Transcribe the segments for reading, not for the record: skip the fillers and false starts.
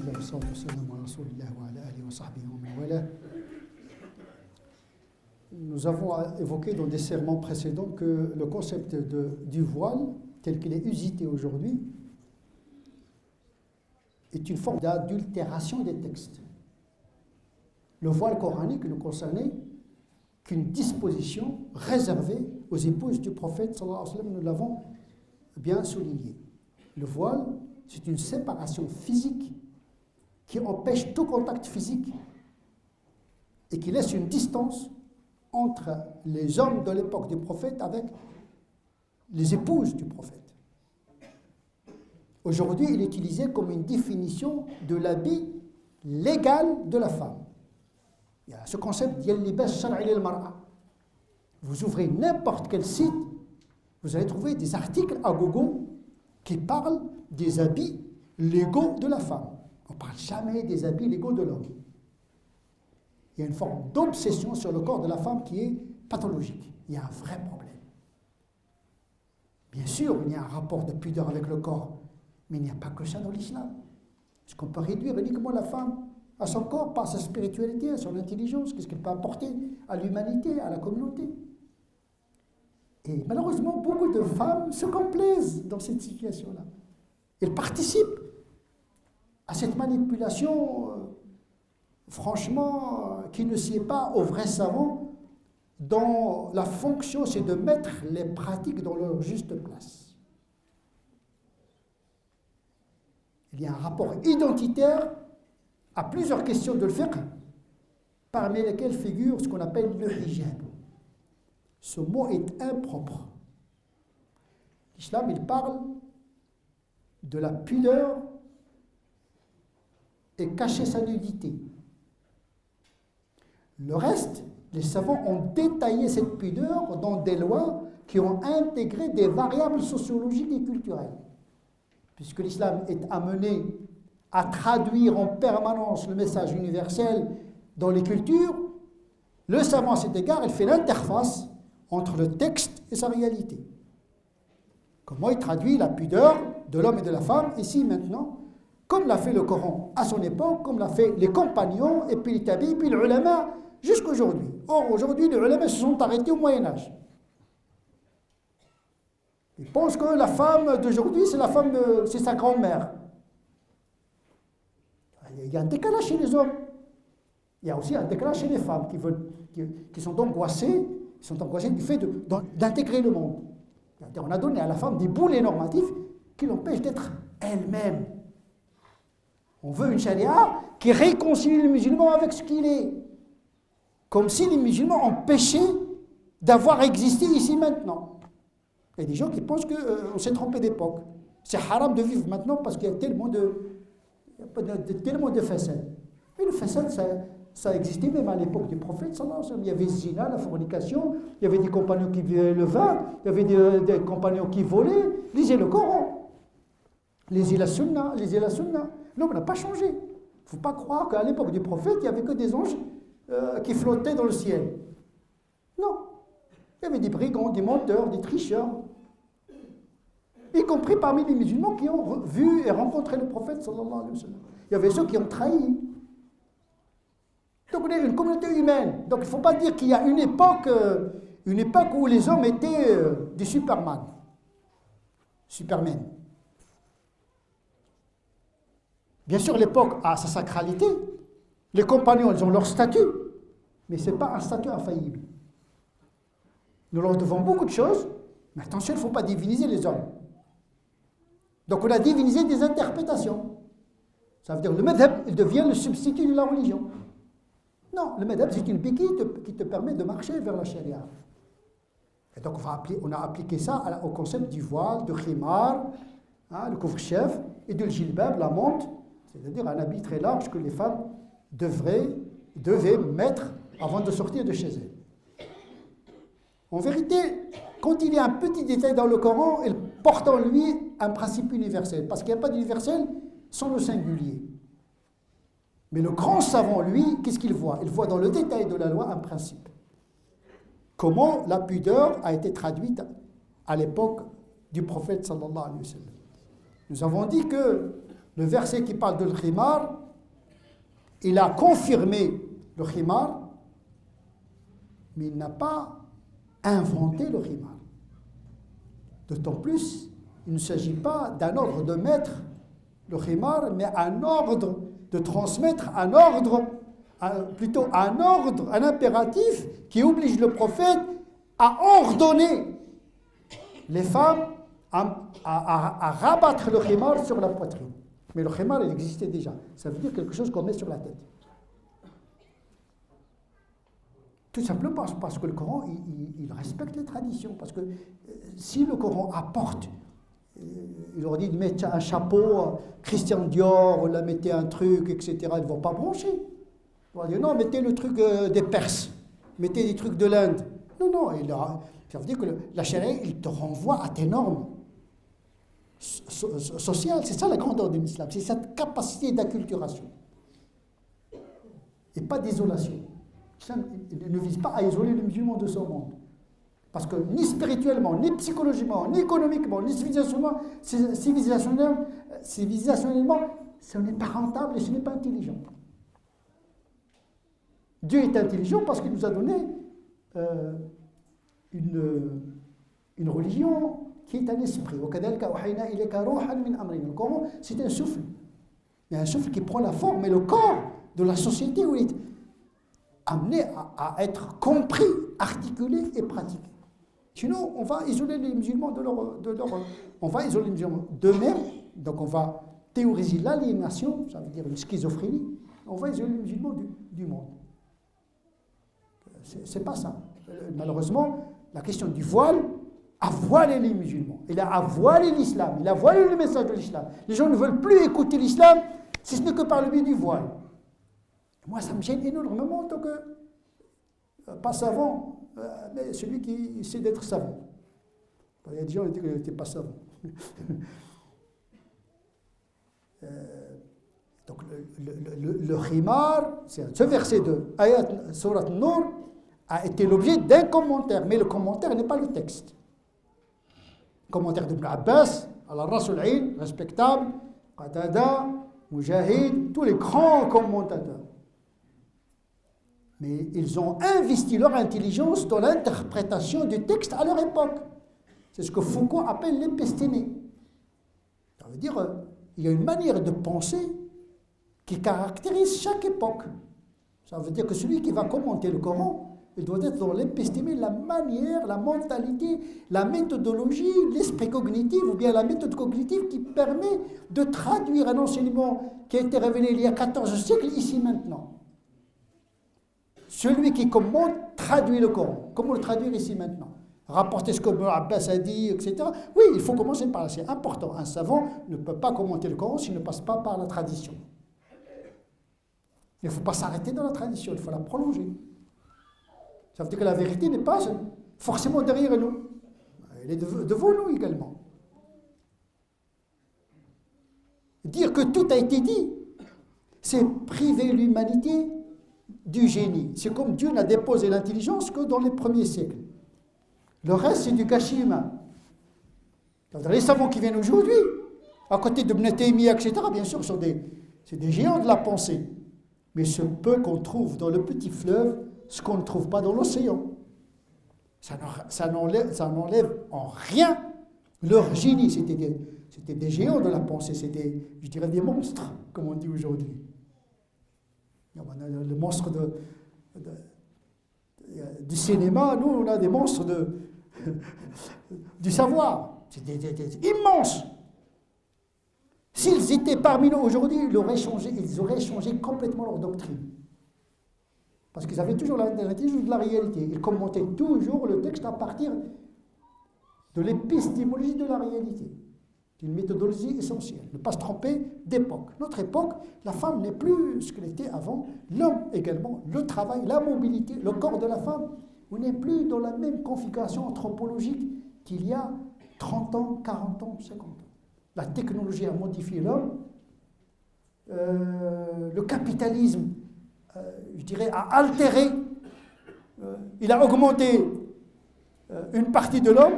Alhamdulillah, wassalatu wassalamu ala rasulillah wa ala alihi wa sahbihi wa man wala. Nous avons évoqué dans des sermons précédents que le concept du voile, tel qu'il est usité aujourd'hui, est une forme d'adultération des textes. Le voile coranique ne concernait qu'une disposition réservée aux épouses du prophète, sallallahu alayhi wa sallam, nous l'avons bien souligné. Le voile, c'est une séparation physique qui empêche tout contact physique et qui laisse une distance entre les hommes de l'époque du prophète avec les épouses du prophète. Aujourd'hui, il est utilisé comme une définition de l'habit légal de la femme. Il y a ce concept d'yal-libas shar'i lil-mar'a. Vous ouvrez n'importe quel site, vous allez trouver des articles à gogo qui parlent des habits légaux de la femme. On ne parle jamais des habits légaux de l'homme. Il y a une forme d'obsession sur le corps de la femme qui est pathologique. Il y a un vrai problème. Bien sûr, il y a un rapport de pudeur avec le corps, mais il n'y a pas que ça dans l'islam. Est-ce qu'on peut réduire uniquement la femme à son corps, par sa spiritualité, à son intelligence? Qu'est-ce qu'elle peut apporter à l'humanité, à la communauté? Et malheureusement, beaucoup de femmes se complaisent dans cette situation-là. Elles participent à cette manipulation, franchement, qui ne sied pas aux vrais savants, dont la fonction, c'est de mettre les pratiques dans leur juste place. Il y a un rapport identitaire à plusieurs questions de fiqh, parmi lesquelles figure ce qu'on appelle le hijab. Ce mot est impropre. L'islam, il parle de la pudeur et cacher sa nudité. Le reste, les savants ont détaillé cette pudeur dans des lois qui ont intégré des variables sociologiques et culturelles. Puisque l'islam est amené à traduire en permanence le message universel dans les cultures, le savant à cet égard, il fait l'interface entre le texte et sa réalité. Comment il traduit la pudeur de l'homme et de la femme, ici maintenant, comme l'a fait le Coran à son époque, comme l'a fait les compagnons, et puis les tabi'is, et puis les ulama, jusqu'à aujourd'hui. Or, aujourd'hui, les ulama se sont arrêtés au Moyen-Âge. Ils pensent que la femme d'aujourd'hui, c'est sa grand-mère. Il y a un décalage chez les hommes. Il y a aussi un décalage chez les femmes qui sont angoissées du fait d'intégrer le monde. On a donné à la femme des boulets normatifs qui l'empêchent d'être elle-même. On veut une charia qui réconcilie le musulman avec ce qu'il est. Comme si les musulmans empêchaient d'avoir existé ici maintenant. Il y a des gens qui pensent qu'on s'est trompé d'époque. C'est haram de vivre maintenant parce qu'il y a tellement de façades. Mais le façade, ça existait même à l'époque du prophète, sallallahu alayhi wa sallam. Il y avait zina, la fornication, il y avait des compagnons qui buvaient le vin, il y avait des compagnons qui volaient. Lisez le Coran. Lisez la sunna. L'homme n'a pas changé. Il ne faut pas croire qu'à l'époque du prophète, il n'y avait que des anges qui flottaient dans le ciel. Non. Il y avait des brigands, des menteurs, des tricheurs, y compris parmi les musulmans qui ont vu et rencontré le prophète, sallallahu alayhi wa sallam. Il y avait ceux qui ont trahi. Donc on est une communauté humaine. Donc il ne faut pas dire qu'il y a une époque où les hommes étaient des supermen. Bien sûr, l'époque a sa sacralité. Les compagnons, ils ont leur statut. Mais ce n'est pas un statut infaillible. Nous leur devons beaucoup de choses, mais attention, il ne faut pas diviniser les hommes. Donc on a divinisé des interprétations. Ça veut dire que le madhab, il devient le substitut de la religion. Non, le madhab, c'est une béquille qui te permet de marcher vers la charia. Et donc on a appliqué ça au concept du voile, du khimar, le couvre-chef, et du jilbab, la mante, c'est-à-dire un habit très large que les femmes devaient mettre avant de sortir de chez elles. En vérité, quand il y a un petit détail dans le Coran, il porte en lui un principe universel, parce qu'il n'y a pas d'universel sans le singulier. Mais le grand savant, lui, qu'est-ce qu'il voit? Il voit dans le détail de la loi un principe. Comment la pudeur a été traduite à l'époque du prophète sallallahu alayhi wa sallam. Nous avons dit que le verset qui parle de l'khimar, il a confirmé le khimar, mais il n'a pas inventé le khimar. D'autant plus, il ne s'agit pas d'un ordre de mettre le khimar, mais un ordre de transmettre un ordre, plutôt un ordre, un impératif qui oblige le prophète à ordonner les femmes à rabattre le khimar sur la poitrine. Mais le khimar, il existait déjà. Ça veut dire quelque chose qu'on met sur la tête. Tout simplement parce que le Coran, il respecte les traditions. Parce que si le Coran apporte, il leur dit de mettre un chapeau, Christian Dior, là, mettez un truc, etc., ils ne vont pas broncher. Ils vont dire non, mettez le truc des Perses, mettez des trucs de l'Inde. Non, ça veut dire que la charia, il te renvoie à tes normes sociales. C'est ça la grandeur de l'islam, c'est cette capacité d'acculturation. Et pas d'isolation. L'islam ne vise pas à isoler les musulmans de ce monde. Parce que ni spirituellement, ni psychologiquement, ni économiquement, ni civilisationnellement, ce n'est pas rentable et ce n'est pas intelligent. Dieu est intelligent parce qu'il nous a donné une religion qui est un esprit. Le Coran, c'est un souffle. Il y a un souffle qui prend la forme et le corps de la société où il est amené à être compris, articulé et pratiqué. Sinon, on va isoler les musulmans on va isoler les musulmans d'eux-mêmes, donc on va théoriser l'aliénation, ça veut dire une schizophrénie, on va isoler les musulmans du monde. C'est pas ça. Malheureusement, la question du voile a voilé les musulmans. Il a voilé l'islam, il a voilé le message de l'islam. Les gens ne veulent plus écouter l'islam, si ce n'est que par le biais du voile. Moi, ça me gêne énormément en tant que, pas savant, mais celui qui essaie d'être savant. Il y a des gens qui disent que n'était pas savant. Donc, le khimar, ce verset de Ayat Surat Nur, a été l'objet d'un commentaire, mais le commentaire n'est pas le texte. Le commentaire d'Ibn Abbas, Al-Rasul Ayn, respectable, Qatada, Mujahid, tous les grands commentateurs. Mais ils ont investi leur intelligence dans l'interprétation du texte à leur époque. C'est ce que Foucault appelle l'épistémie. Ça veut dire il y a une manière de penser qui caractérise chaque époque. Ça veut dire que celui qui va commenter le Coran, il doit être dans l'épistémie, la manière, la mentalité, la méthodologie, l'esprit cognitif, ou bien la méthode cognitive qui permet de traduire un enseignement qui a été révélé il y a 14 siècles, ici maintenant. Celui qui commente traduit le Coran. Comment le traduire ici maintenant? Rapporter ce que Ibn Abbas a dit, etc. Oui, il faut commencer par là, c'est important. Un savant ne peut pas commenter le Coran s'il ne passe pas par la tradition. Il ne faut pas s'arrêter dans la tradition, il faut la prolonger. Ça veut dire que la vérité n'est pas forcément derrière nous. Elle est devant nous également. Dire que tout a été dit, c'est priver l'humanité du génie. C'est comme Dieu n'a déposé l'intelligence que dans les premiers siècles. Le reste, c'est du gâchis humain. Les savants qui viennent aujourd'hui, à côté de Ibn Taymiyyah, etc., bien sûr, c'est des géants de la pensée. Mais ce peu qu'on trouve dans le petit fleuve, ce qu'on ne trouve pas dans l'océan, ça n'enlève en rien leur génie. C'était des géants de la pensée, c'était, je dirais, des monstres, comme on dit aujourd'hui. Le monstre du cinéma, nous, on a des monstres du savoir. C'est immenses. S'ils étaient parmi nous aujourd'hui, ils auraient changé complètement leur doctrine. Parce qu'ils avaient toujours l'intelligence de la réalité. Ils commentaient toujours le texte à partir de l'épistémologie de la réalité. C'est une méthodologie essentielle. Ne pas se tromper d'époque. Notre époque, la femme n'est plus ce qu'elle était avant. L'homme également, le travail, la mobilité, le corps de la femme. On n'est plus dans la même configuration anthropologique qu'il y a 30 ans, 40 ans, 50 ans. La technologie a modifié l'homme. Le capitalisme, je dirais, a altéré. Il a augmenté une partie de l'homme,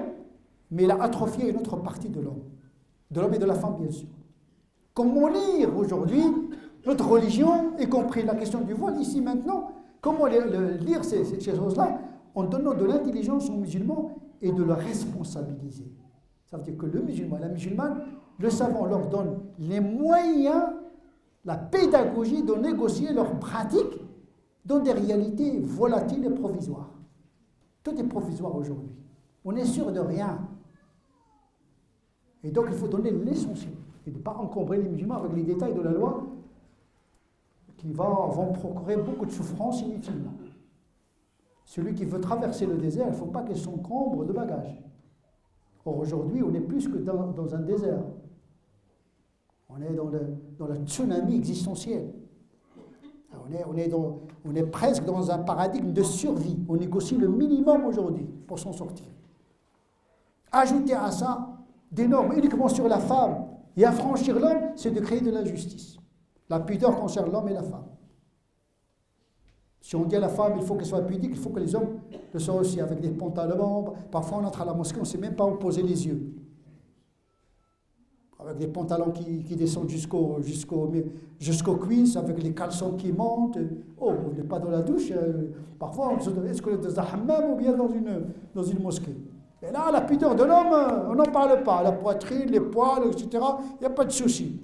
mais il a atrophié une autre partie de l'homme. De l'homme et de la femme, bien sûr. Comment lire aujourd'hui notre religion, y compris la question du voile ici maintenant? Comment lire ces choses-là en donnant de l'intelligence aux musulmans et de le responsabiliser? Ça veut dire que le musulman, la musulmane, le savant leur donne les moyens, la pédagogie de négocier leurs pratiques dans des réalités volatiles et provisoires. Tout est provisoire aujourd'hui. On n'est sûr de rien. Et donc il faut donner l'essentiel et ne pas encombrer les musulmans avec les détails de la loi qui vont procurer beaucoup de souffrance inutilement. Celui qui veut traverser le désert, il ne faut pas qu'il s'encombre de bagages. Or aujourd'hui, on est plus que dans un désert. On est dans le tsunami existentiel. On est presque dans un paradigme de survie. On négocie le minimum aujourd'hui pour s'en sortir. Ajouter à ça des normes uniquement sur la femme et affranchir l'homme, c'est de créer de l'injustice. La pudeur concerne l'homme et la femme. Si on dit à la femme, il faut qu'elle soit pudique, il faut que les hommes le soient aussi, avec des pantalons. Parfois, on entre à la mosquée, on ne sait même pas où poser les yeux. Avec des pantalons qui descendent jusqu'aux cuisses, avec les caleçons qui montent. Oh, on n'est pas dans la douche. Parfois, est-ce que dans un hammam ou bien dans une mosquée? Et là, la pudeur de l'homme, on n'en parle pas. La poitrine, les poils, etc., il n'y a pas de souci.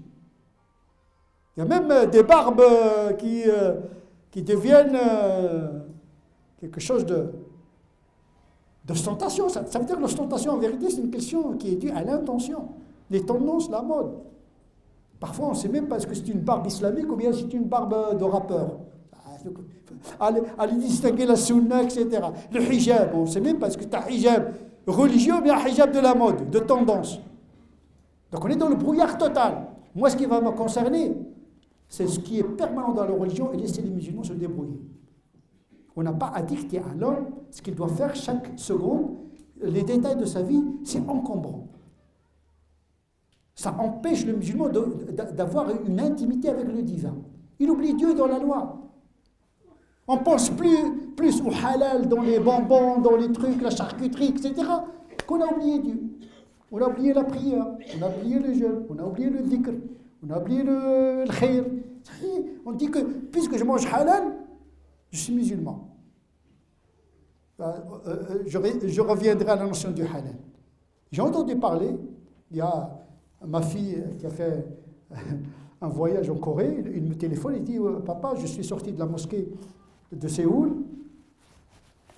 Il y a même des barbes qui deviennent quelque chose d'ostentation. Ça veut dire que l'ostentation, en vérité, c'est une question qui est due à l'intention. Les tendances, la mode. Parfois, on ne sait même pas est-ce que c'est une barbe islamique ou bien c'est une barbe de rappeur. Allez distinguer la sunna, etc. Le hijab, on ne sait même pas est-ce que c'est un hijab religieux ou bien un hijab de la mode, de tendance. Donc on est dans le brouillard total. Moi, ce qui va me concerner, c'est ce qui est permanent dans la religion et laisser les musulmans se débrouiller. On n'a pas à dicter à l'homme ce qu'il doit faire chaque seconde. Les détails de sa vie, c'est encombrant. Ça empêche le musulman d'avoir une intimité avec le divin. Il oublie Dieu dans la loi. On pense plus au halal, dans les bonbons, dans les trucs, la charcuterie, etc., qu'on a oublié Dieu. On a oublié la prière, on a oublié le jeûne, on a oublié le dhikr, on a oublié le khayr. On dit que puisque je mange halal, je suis musulman. Je reviendrai à la notion du halal. J'ai entendu parler, il y a ma fille qui a fait un voyage en Corée, il me téléphone et dit « Papa, je suis sorti de la mosquée de Séoul,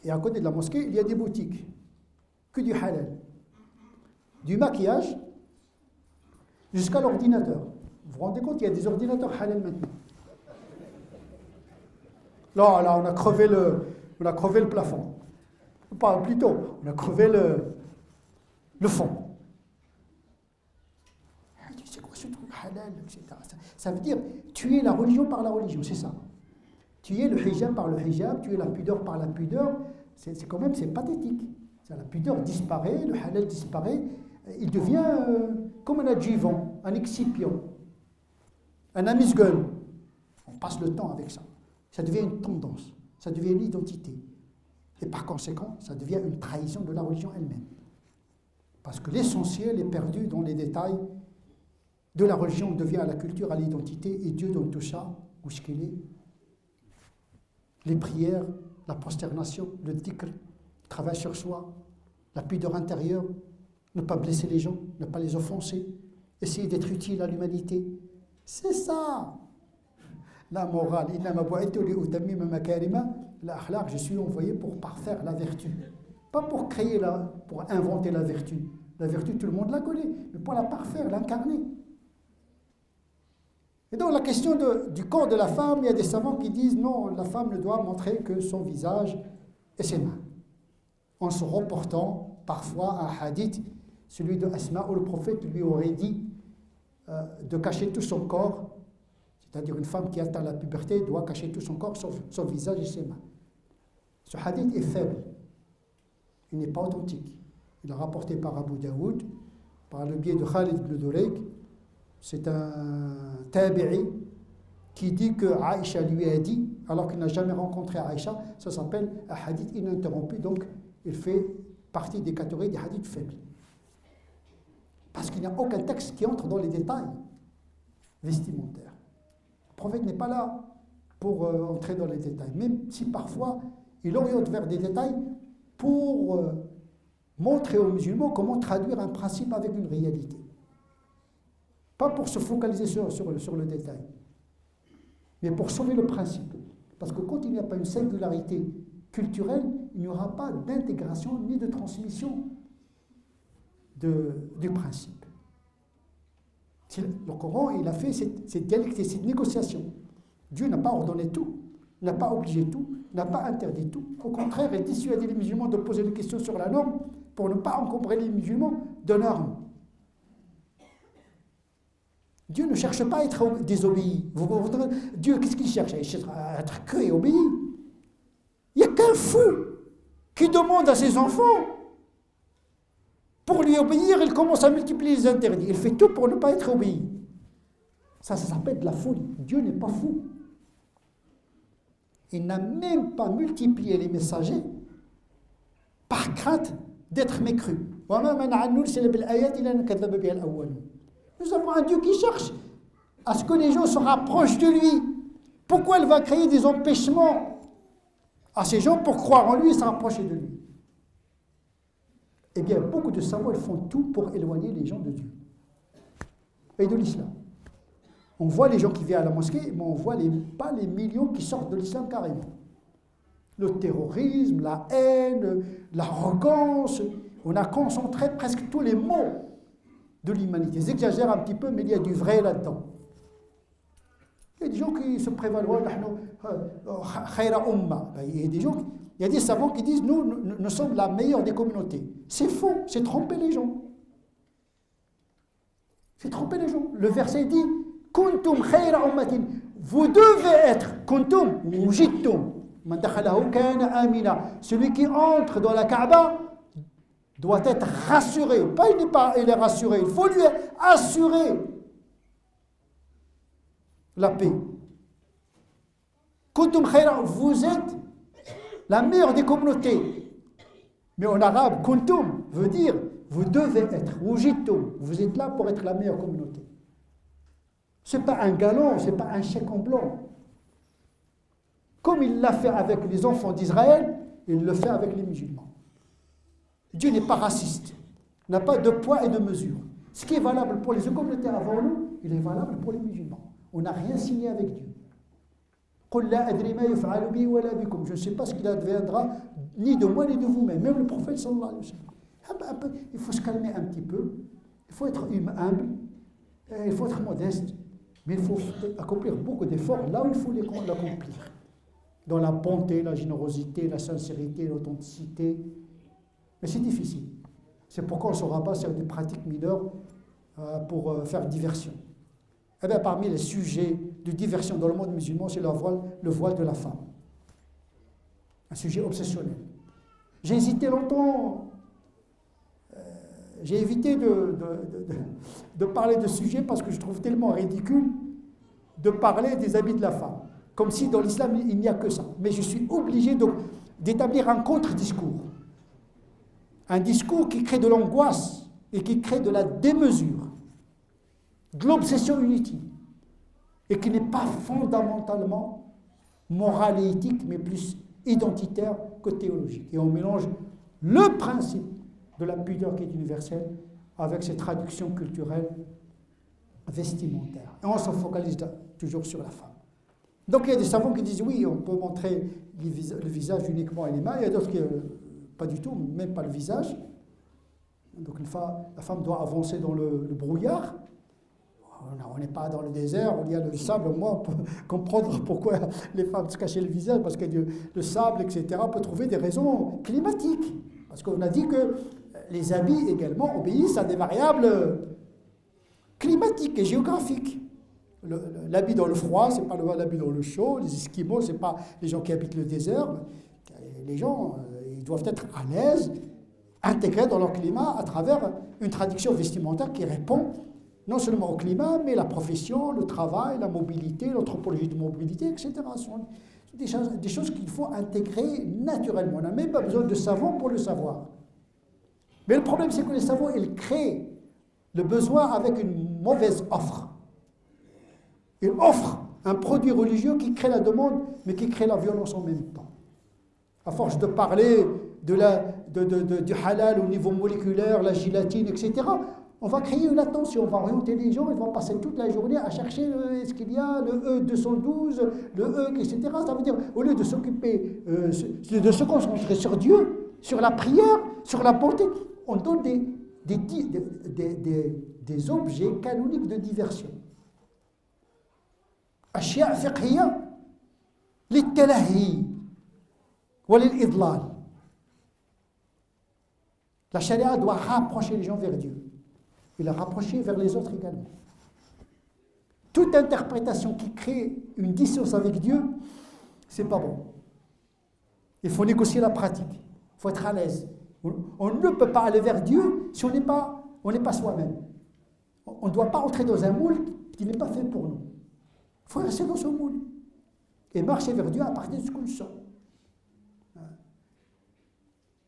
et à côté de la mosquée, il y a des boutiques, que du halal, du maquillage jusqu'à l'ordinateur. Vous vous rendez compte, il y a des ordinateurs halal maintenant. Là, on a crevé le plafond. Pas plutôt, on a crevé le fond. C'est quoi ce truc halal, etc. Ça veut dire tuer la religion par la religion, c'est ça. Tuer le hijab par le hijab, tuer la pudeur par la pudeur, c'est quand même, c'est pathétique. La pudeur disparaît, le halal disparaît, il devient comme un adjuvant, un excipient, un amuse-gueule. On passe le temps avec ça. Ça devient une tendance, ça devient une identité. Et par conséquent, ça devient une trahison de la religion elle-même. Parce que l'essentiel est perdu dans les détails de la religion, on devient à la culture, à l'identité, et Dieu donne tout ça, où est-ce qu'il est? Les prières, la prosternation, le dhikr, le travail sur soi, la pudeur intérieure, ne pas blesser les gens, ne pas les offenser, essayer d'être utile à l'humanité. C'est ça. La morale, je suis envoyé pour parfaire la vertu. Pas pour pour inventer la vertu. La vertu, tout le monde la connaît, mais pour la parfaire, l'incarner. Et donc la question du corps de la femme, il y a des savants qui disent non, la femme ne doit montrer que son visage et ses mains. En se reportant parfois à un hadith, celui de Asma, où le prophète lui aurait dit de cacher tout son corps, c'est-à-dire une femme qui atteint la puberté doit cacher tout son corps, sauf son visage et ses mains. Ce hadith est faible, il n'est pas authentique. Il est rapporté par Abu Daoud, par le biais de Khalid ibn Durayk. C'est un tabi'i qui dit que Aïcha lui a dit, alors qu'il n'a jamais rencontré Aïcha, ça s'appelle un hadith ininterrompu, donc il fait partie des catégories des hadiths faibles. Parce qu'il n'y a aucun texte qui entre dans les détails. vestimentaire. Le prophète n'est pas là pour entrer dans les détails, même si parfois il oriente vers des détails pour montrer aux musulmans comment traduire un principe avec une réalité. Pas pour se focaliser sur le détail, mais pour sauver le principe. Parce que quand il n'y a pas une singularité culturelle, il n'y aura pas d'intégration ni de transmission du principe. Le Coran, il a fait cette dialectique, cette négociation. Dieu n'a pas ordonné tout, n'a pas obligé tout, n'a pas interdit tout. Au contraire, il dissuadait les musulmans de poser des questions sur la norme pour ne pas encombrer les musulmans de normes. Dieu ne cherche pas à être désobéi. Dieu, qu'est-ce qu'il cherche? Il cherche à être que et obéi. Il n'y a qu'un fou qui demande à ses enfants, pour lui obéir, il commence à multiplier les interdits. Il fait tout pour ne pas être obéi. Ça s'appelle de la folie. Dieu n'est pas fou. Il n'a même pas multiplié les messagers par crainte d'être mécru. Nous avons un Dieu qui cherche à ce que les gens se rapprochent de lui. Pourquoi il va créer des empêchements à ces gens pour croire en lui et se rapprocher de lui? Eh bien, beaucoup de savants font tout pour éloigner les gens de Dieu et de l'islam. On voit les gens qui viennent à la mosquée, mais on ne voit pas les millions qui sortent de l'islam carrément. Le terrorisme, la haine, l'arrogance, on a concentré presque tous les maux de l'humanité. Ils exagèrent un petit peu, mais il y a du vrai là-dedans. Il y a des gens qui se prévaloient, khayra umma. Il y a des savants qui disent, nous sommes la meilleure des communautés. C'est faux, c'est tromper les gens. C'est tromper les gens. Le verset dit, kuntum khayra ummatin. Vous devez être, kuntum, wujidtum. Man dakhalahu kana amina. Celui qui entre dans la Kaaba doit être rassuré. Il est rassuré, il faut lui assurer la paix. Kuntum khayra, vous êtes la meilleure des communautés. Mais en arabe, kuntum veut dire vous devez être, wujidtum, vous êtes là pour être la meilleure communauté. Ce n'est pas un galon, ce n'est pas un chèque en blanc. Comme il l'a fait avec les enfants d'Israël, il le fait avec les musulmans. Dieu n'est pas raciste, n'a pas de poids et de mesure. Ce qui est valable pour les communautés avant nous, il est valable pour les musulmans. On n'a rien signé avec Dieu. Je ne sais pas ce qu'il adviendra ni de moi ni de vous-même. Même le prophète sallallahu alayhi wa sallam. Il faut se calmer un petit peu, il faut être humble, il faut être modeste, mais il faut accomplir beaucoup d'efforts là où il faut l'accomplir. Dans la bonté, la générosité, la sincérité, l'authenticité. Mais c'est difficile. C'est pourquoi on se rabat sur des pratiques mineures pour faire diversion. Eh bien, parmi les sujets de diversion dans le monde musulman, c'est le voile de la femme. Un sujet obsessionnel. J'ai hésité longtemps, j'ai évité de parler de ce sujet parce que je trouve tellement ridicule de parler des habits de la femme. Comme si dans l'islam, il n'y a que ça. Mais je suis obligé d'établir un contre-discours. Un discours qui crée de l'angoisse et qui crée de la démesure, de l'obsession inutile, et qui n'est pas fondamentalement moral et éthique, mais plus identitaire que théologique. Et on mélange le principe de la pudeur qui est universelle avec ses traductions culturelles vestimentaires. Et on se focalise toujours sur la femme. Donc il y a des savants qui disent oui, on peut montrer le visage uniquement et les mains, il y a d'autres qui pas du tout, même pas le visage. Donc la femme doit avancer dans le brouillard. On n'est pas dans le désert, il y a le sable. Moi, on peut comprendre pourquoi les femmes se cachaient le visage, parce que le sable, etc., peut trouver des raisons climatiques. Parce qu'on a dit que les habits également obéissent à des variables climatiques et géographiques. L'habit dans le froid, ce n'est pas l'habit dans le chaud. Les Esquimaux, ce n'est pas les gens qui habitent le désert. Les gens, ils doivent être à l'aise, intégrés dans leur climat à travers une traduction vestimentaire qui répond non seulement au climat, mais la profession, le travail, la mobilité, l'anthropologie de mobilité, etc. Ce sont des choses qu'il faut intégrer naturellement. On n'a même pas besoin de savants pour le savoir. Mais le problème, c'est que les savants, ils créent le besoin avec une mauvaise offre. Il offre un produit religieux qui crée la demande, mais qui crée la violence en même temps. À force de parler du halal au niveau moléculaire, la gélatine, etc., on va créer une attention, on va orienter les gens, ils vont passer toute la journée à chercher est-ce qu'il y a le E212, le E, etc. Ça veut dire, au lieu de s'occuper, de se concentrer sur Dieu, sur la prière, sur la bonté, on donne des objets canoniques de diversion. أشياء فقهية للتلهي وللإضلال. La charia doit rapprocher les gens vers Dieu et la rapprocher vers les autres également. Toute interprétation qui crée une distance avec Dieu, c'est pas bon. Il faut négocier la pratique, il faut être à l'aise. On ne peut pas aller vers Dieu si on n'est pas soi-même. On ne doit pas entrer dans un moule qui n'est pas fait pour nous. Il faut rester dans ce moule et marcher vers Dieu à partir de ce qu'on sent.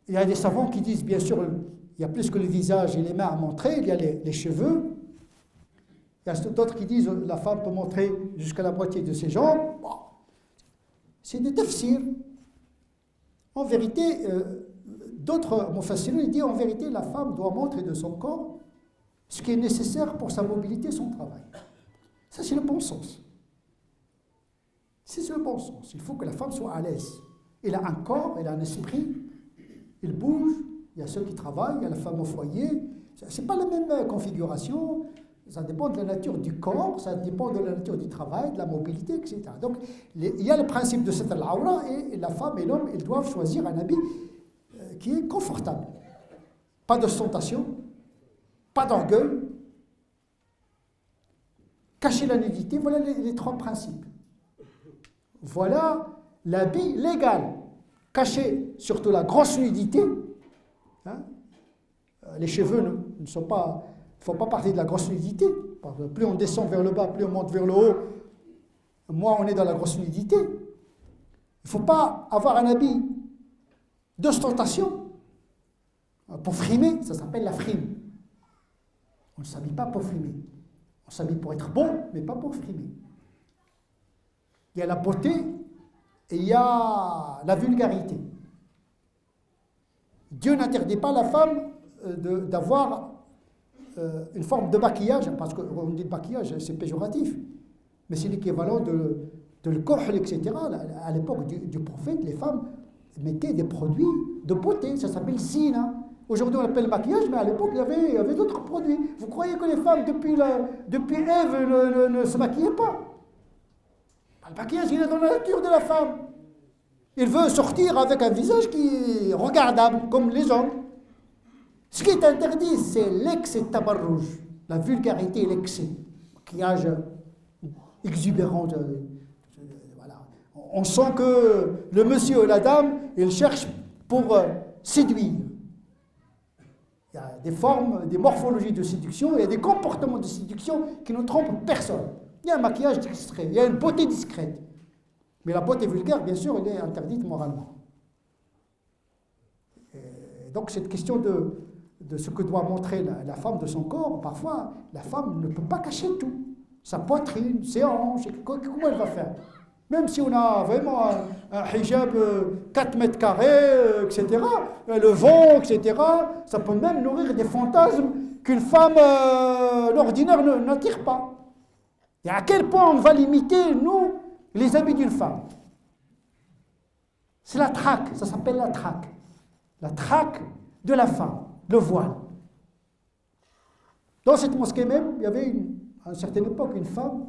Il y a des savants qui disent, bien sûr, il y a plus que le visage et les mains à montrer, il y a les cheveux. Il y a d'autres qui disent la femme peut montrer jusqu'à la moitié de ses jambes. Bon. C'est des tafsirs. En vérité, d'autres mufassirun disent en vérité la femme doit montrer de son corps ce qui est nécessaire pour sa mobilité, son travail. Ça, c'est le bon sens. C'est le bon sens. Il faut que la femme soit à l'aise. Elle a un corps, elle a un esprit, elle bouge. Il y a ceux qui travaillent, il y a la femme au foyer. Ce n'est pas la même configuration. Ça dépend de la nature du corps, ça dépend de la nature du travail, de la mobilité, etc. Donc, il y a le principe de cette al-awra et la femme et l'homme, ils doivent choisir un habit qui est confortable. Pas d'ostentation, pas d'orgueil. Cacher la nudité, voilà les trois principes. Voilà l'habit légal. Cacher surtout la grosse nudité. Hein? Les cheveux ne sont pas, font pas partie de la grosse nudité. Plus on descend vers le bas, plus on monte vers le haut, moins on est dans la grosse nudité. Il ne faut pas avoir un habit d'ostentation. Pour frimer, ça s'appelle la frime. On ne s'habille pas pour frimer. On s'habille pour être bon, mais pas pour frimer. Il y a la beauté et il y a la vulgarité. Dieu n'interdit pas à la femme d'avoir une forme de maquillage, parce qu'on dit maquillage, c'est péjoratif, mais c'est l'équivalent de le kohl, etc. À l'époque du prophète, les femmes mettaient des produits de beauté, ça s'appelle zina. Aujourd'hui, on appelle maquillage, mais à l'époque, il y avait d'autres produits. Vous croyez que les femmes, depuis Ève, ne se maquillaient pas? Le maquillage, il est dans la nature de la femme. Il veut sortir avec un visage qui est regardable, comme les hommes. Ce qui est interdit, c'est l'excès de tabarrouj, la vulgarité et l'excès. Maquillage exubérant. Voilà. On sent que le monsieur et la dame, ils cherchent pour séduire. Il y a des formes, des morphologies de séduction, il y a des comportements de séduction qui ne trompent personne. Il y a un maquillage discret, il y a une beauté discrète. Mais la beauté vulgaire, bien sûr, elle est interdite moralement. Et donc cette question de ce que doit montrer la femme de son corps, parfois, la femme ne peut pas cacher tout. Sa poitrine, ses hanches, comment elle va faire? Même si on a vraiment un hijab 4 mètres carrés, etc., le vent, etc., ça peut même nourrir des fantasmes qu'une femme l'ordinaire n'attire pas. Et à quel point on va limiter, nous, les habits d'une femme? C'est la traque, ça s'appelle la traque. La traque de la femme, le voile. Dans cette mosquée même, il y avait à une certaine époque une femme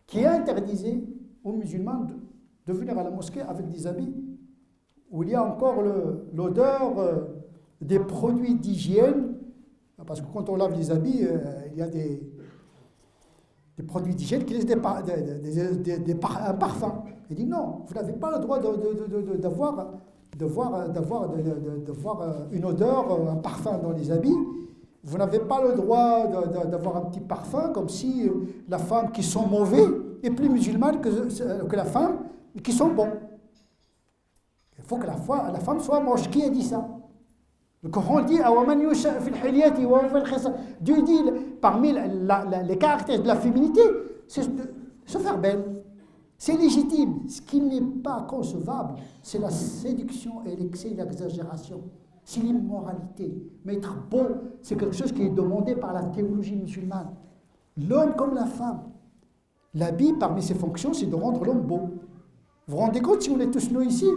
qui interdisait aux musulmans de venir à la mosquée avec des habits où il y a encore l'odeur des produits d'hygiène, parce que quand on lave les habits, il y a des produits d'hygiène qui laissent un parfum. Il dit non, vous n'avez pas le droit d'avoir une odeur, un parfum dans les habits. Vous n'avez pas le droit d'avoir un petit parfum, comme si la femme qui sont mauvais est plus musulmane que la femme qui sont bons. Il faut que la femme soit moche. Qui a dit ça? Le Coran dit Dieu dit parmi les caractères de la féminité, c'est de se faire belle. C'est légitime. Ce qui n'est pas concevable, c'est la séduction et l'excès et l'exagération. C'est l'immoralité. Mais être beau, c'est quelque chose qui est demandé par la théologie musulmane. L'homme comme la femme. L'habit, parmi ses fonctions, c'est de rendre l'homme beau. Vous vous rendez compte, si on est tous nus ici,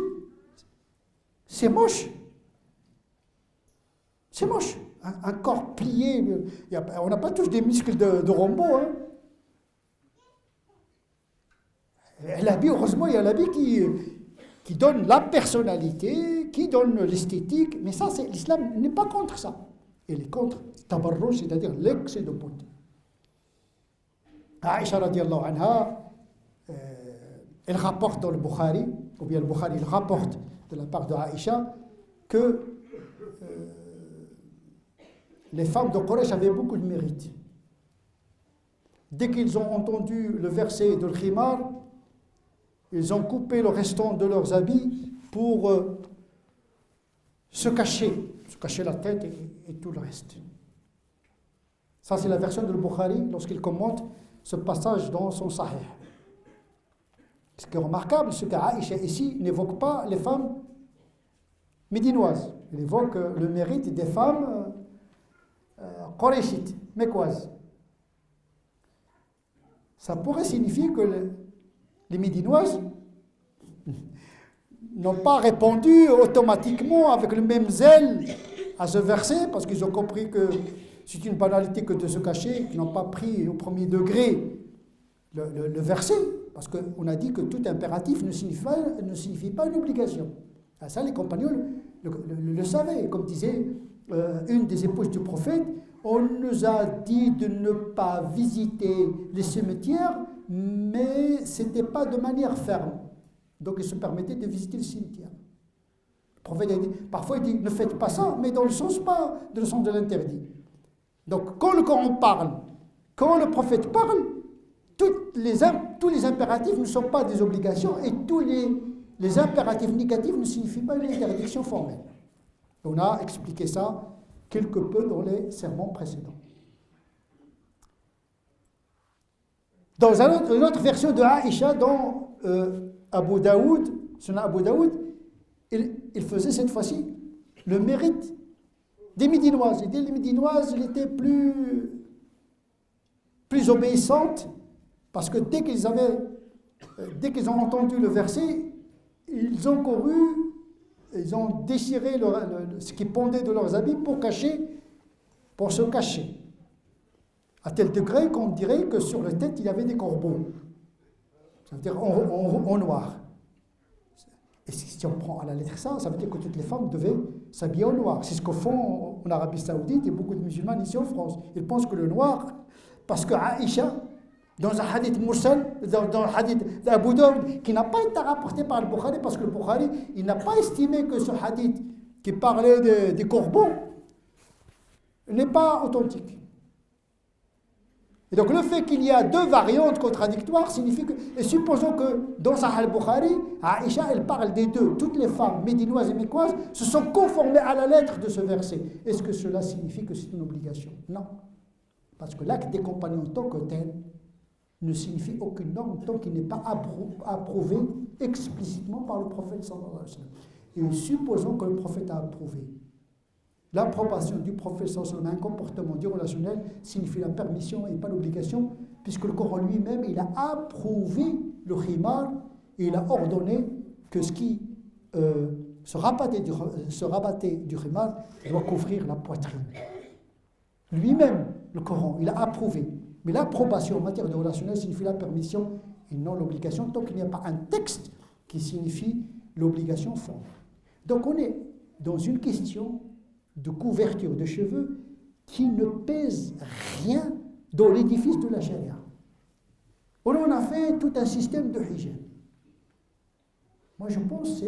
c'est moche. C'est moche. Un corps plié, on n'a pas tous des muscles de Rambo. Hein. L'habit, heureusement, il y a l'habit qui donne la personnalité, qui donne l'esthétique. Mais ça, l'islam n'est pas contre ça. Il est contre tabarrouj, c'est-à-dire l'excès de beauté. Aïcha radiallahu anha, elle rapporte dans le Bukhari, ou bien le Bukhari, il rapporte de la part de Aïcha que les femmes de Quraysh avaient beaucoup de mérite. Dès qu'ils ont entendu le verset de l'Khimar, ils ont coupé le restant de leurs habits pour se cacher la tête et tout le reste. Ça, c'est la version de Bukhari lorsqu'il commente ce passage dans son Sahih. Ce qui est remarquable, c'est qu'Aïcha ici n'évoque pas les femmes médinoises. Il évoque le mérite des femmes qurayshites, mécoises. Ça pourrait signifier que les médinoises n'ont pas répondu automatiquement avec le même zèle à ce verset, parce qu'ils ont compris que c'est une banalité que de se cacher, qu'ils n'ont pas pris au premier degré le verset, parce qu'on a dit que tout impératif ne signifie pas une obligation. Ah, ça, les compagnons le savaient. Comme disait une des épouses du prophète, on nous a dit de ne pas visiter les cimetières, mais ce n'était pas de manière ferme. Donc, il se permettait de visiter le cimetière. Le prophète a dit, parfois, il dit, ne faites pas ça, mais dans le sens pas dans le sens de l'interdit. Donc, quand le Coran parle, quand le prophète parle, tous les impératifs ne sont pas des obligations et tous les impératifs négatifs ne signifient pas une interdiction formelle. On a expliqué ça quelque peu dans les sermons précédents. Dans une autre version de Aïcha, dans Abu Daoud, Sunan Abu Daoud, il faisait cette fois-ci le mérite des Médinoises. Et les Médinoises, elles étaient plus obéissantes, parce que dès qu'ils ont entendu le verset, ils ont couru, ils ont déchiré ce qui pendait de leurs habits pour se cacher. À tel degré qu'on dirait que sur la tête, il y avait des corbeaux. Ça veut dire en noir. Et si on prend à la lettre ça veut dire que toutes les femmes devaient s'habiller en noir. C'est ce que font en Arabie Saoudite et beaucoup de musulmans ici en France. Ils pensent que le noir, parce que Aïcha, dans un hadith mursal, dans le hadith d'Abu Daoud, qui n'a pas été rapporté par le Bukhari, parce que le Bukhari, il n'a pas estimé que ce hadith qui parlait des corbeaux n'est pas authentique. Et donc le fait qu'il y a deux variantes contradictoires signifie que, et supposons que dans Sahih al-Bukhari, Aïcha, elle parle des deux. Toutes les femmes médinoises et mécoises se sont conformées à la lettre de ce verset. Est-ce que cela signifie que c'est une obligation? Non. Parce que l'acte des compagnons tant que tel ne signifie aucune norme tant qu'il n'est pas approuvé explicitement par le prophète sallallahu alayhi wa sallam. Et supposons que le prophète a approuvé. L'approbation du prophète sallallahu alayhi wa sallam, un comportement dit relationnel, signifie la permission et pas l'obligation, puisque le Coran lui-même, il a approuvé le khimar et il a ordonné que ce qui se rabattait du khimar doit couvrir la poitrine. Lui-même, le Coran, il a approuvé. Mais l'approbation en matière de relationnel signifie la permission et non l'obligation, tant qu'il n'y a pas un texte qui signifie l'obligation formelle. Donc on est dans une question de couverture de cheveux qui ne pèse rien dans l'édifice de la charia. On en a fait tout un système de hygiène. Moi je pense que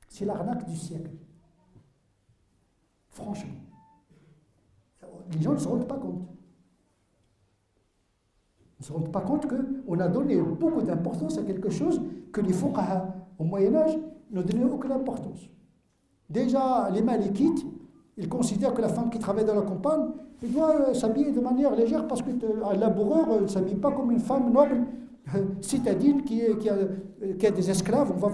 c'est l'arnaque du siècle. Franchement. Les gens ne se rendent pas compte. Ils ne se rendent pas compte qu'on a donné beaucoup d'importance à quelque chose que les fuqaha au Moyen-Âge n'ont donné aucune importance. Déjà, les Malikites, Il considère que la femme qui travaille dans la campagne, elle doit s'habiller de manière légère parce qu'un laboureur ne s'habille pas comme une femme noble, citadine qui a des esclaves. On va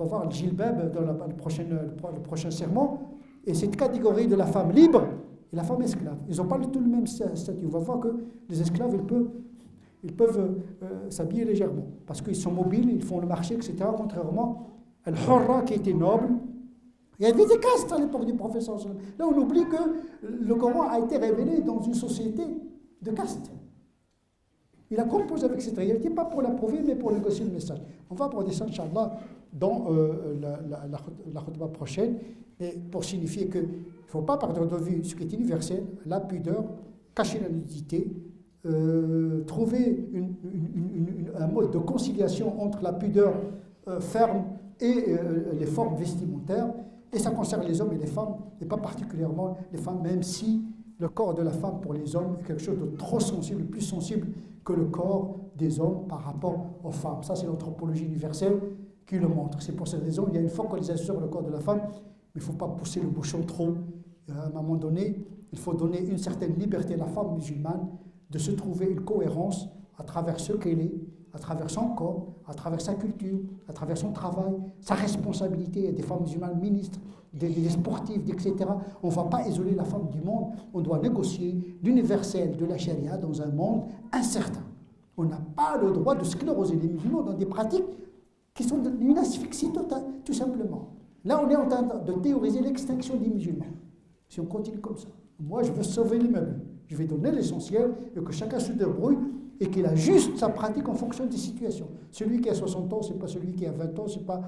voir le Gilbab dans le prochain sermon. Et cette catégorie de la femme libre et la femme esclave, ils n'ont pas tout le même statut. On va voir que les esclaves, ils peuvent s'habiller légèrement parce qu'ils sont mobiles, ils font le marché, etc. Contrairement à Al-Hurra qui était noble. Il y avait des castes à l'époque du prophète. Là, on oublie que le Coran a été révélé dans une société de castes. Il a composé avec cette réalité, pas pour l'approuver, mais pour négocier le message. On va aborder ça, Inch'Allah, dans la khutbah prochaine, et pour signifier qu'il ne faut pas perdre de vue ce qui est universel, la pudeur, cacher la nudité, trouver un mode de conciliation entre la pudeur ferme et les formes vestimentaires. Et ça concerne les hommes et les femmes, et pas particulièrement les femmes, même si le corps de la femme pour les hommes est quelque chose de trop sensible, plus sensible que le corps des hommes par rapport aux femmes. Ça, c'est l'anthropologie universelle qui le montre. C'est pour cette raison qu'il y a une focalisation sur le corps de la femme, mais il ne faut pas pousser le bouchon trop. À un moment donné, il faut donner une certaine liberté à la femme musulmane de se trouver une cohérence à travers ce qu'elle est, à travers son corps, à travers sa culture, à travers son travail, sa responsabilité. Il y a des femmes musulmanes ministres, des sportifs, etc. On ne va pas isoler la femme du monde. On doit négocier l'universel de la charia dans un monde incertain. On n'a pas le droit de scléroser les musulmans dans des pratiques qui sont une asphyxie totale, tout simplement. Là, on est en train de théoriser l'extinction des musulmans. Si on continue comme ça, moi, je veux sauver les meubles. Je vais donner l'essentiel et que chacun se débrouille et qu'il ajuste sa pratique en fonction des situations. Celui qui a 60 ans, ce n'est pas celui qui a 20 ans, c'est pas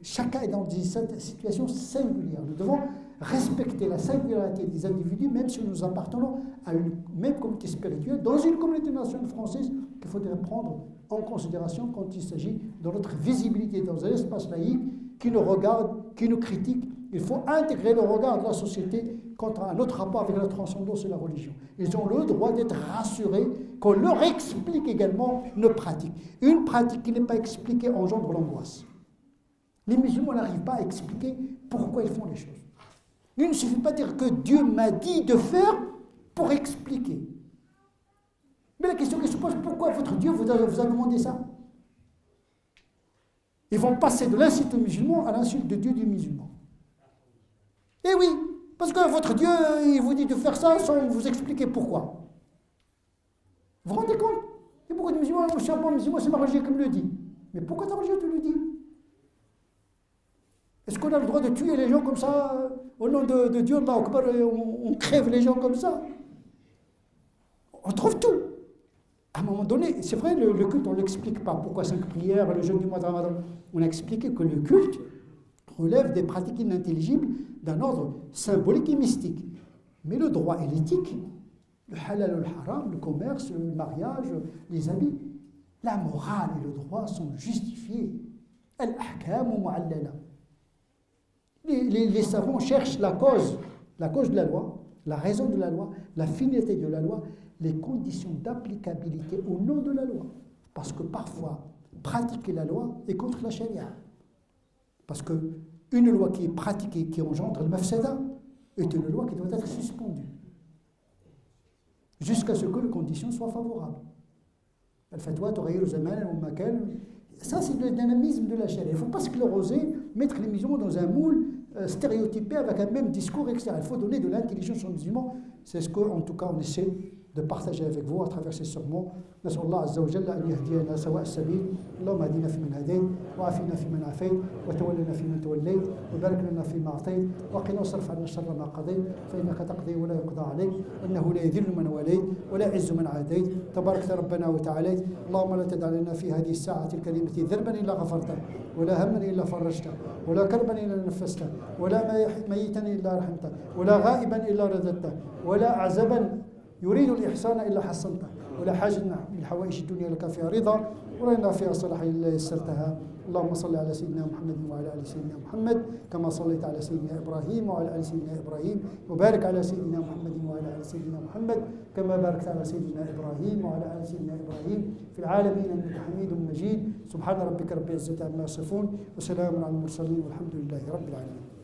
chacun est dans des situations singulières. Nous devons respecter la singularité des individus, même si nous appartenons à une même communauté spirituelle, dans une communauté nationale française qu'il faudrait prendre en considération quand il s'agit de notre visibilité dans un espace laïque qui nous regarde, qui nous critique. Il faut intégrer le regard de la société contre un autre rapport avec la transcendance et la religion. Ils ont le droit d'être rassurés qu'on leur explique également nos pratiques. Une pratique qui n'est pas expliquée engendre l'angoisse. Les musulmans n'arrivent pas à expliquer pourquoi ils font les choses. Il ne suffit pas de dire que Dieu m'a dit de faire pour expliquer. Mais la question qui se pose, pourquoi votre Dieu vous a demandé ça? Ils vont passer de l'insulte aux musulmans à l'insulte de Dieu du musulman. Eh oui, parce que votre Dieu, il vous dit de faire ça sans vous expliquer pourquoi. Vous vous rendez compte? Il y a beaucoup de musulmans, je ne suis pas musulman, c'est ma religion qui me le dit. Mais pourquoi ta religion te le dit? Est-ce qu'on a le droit de tuer les gens comme ça, au nom de Dieu, Allah Akbar, on crève les gens comme ça? On trouve tout. À un moment donné, c'est vrai, le culte, on ne l'explique pas. Pourquoi 5 prières, le jeûne du mois de Ramadan? On a expliqué que le culte relève des pratiques inintelligibles d'un ordre symbolique et mystique. Mais le droit et l'éthique, le halal et le haram, le commerce, le mariage, les habits, la morale et le droit sont justifiés. Al-ahkam ou mu'allala. Les savants cherchent la cause de la loi, la raison de la loi, la finalité de la loi, les conditions d'applicabilité au nom de la loi. Parce que parfois, pratiquer la loi est contre la charia. Parce qu'une loi qui est pratiquée, qui engendre le mafsada, est une loi qui doit être suspendue. Jusqu'à ce que les conditions soient favorables. Al-fatwa, tughayyiru zaman wa makan. Ça, c'est le dynamisme de la charia. Il ne faut pas scléroser, mettre les musulmans dans un moule stéréotypé avec un même discours, etc. Il faut donner de l'intelligence aux musulmans. C'est ce qu'en tout cas, on essaie de partager avec vous à travers ces sermons. نسأل الله عز وجل أن يهدينا سواء السبيل. اللهم اهدنا فيمن هديت وعافنا فيمن عافيت وتولنا فيمن توليت وبارك لنا فيما أعطيت وقنا واصرف عنا شر ما قضيت فإنك تقضي ولا يقضى عليك إنه لا يذل من واليت ولا يعز من عاديت تبارك ربنا وتعاليت. اللهم لا تدع لنا في هذه الساعة الكريمة ذنبا إلا غفرته ولا هما إلا فرجته ولا كربا إلا نفسته ولا ميتا إلا رحمته ولا غائبا إلا رددته ولا عزبا يريد الإحسان إلا حصنته ولا حاجة من حوائج الدنيا لك فيها رضا ولنا فيها صلاح إلا يسرتها. اللهم صل على سيدنا محمد وعلى آل سيدنا محمد كما صليت على سيدنا إبراهيم وعلى آل سيدنا إبراهيم وبارك على سيدنا محمد وعلى آل سيدنا محمد كما باركت على سيدنا إبراهيم وعلى آل سيدنا إبراهيم في العالمين إنك حميد مجيد. سبحان ربك رب العزة عما يصفون وسلام على المرسلين والحمد لله رب العالمين.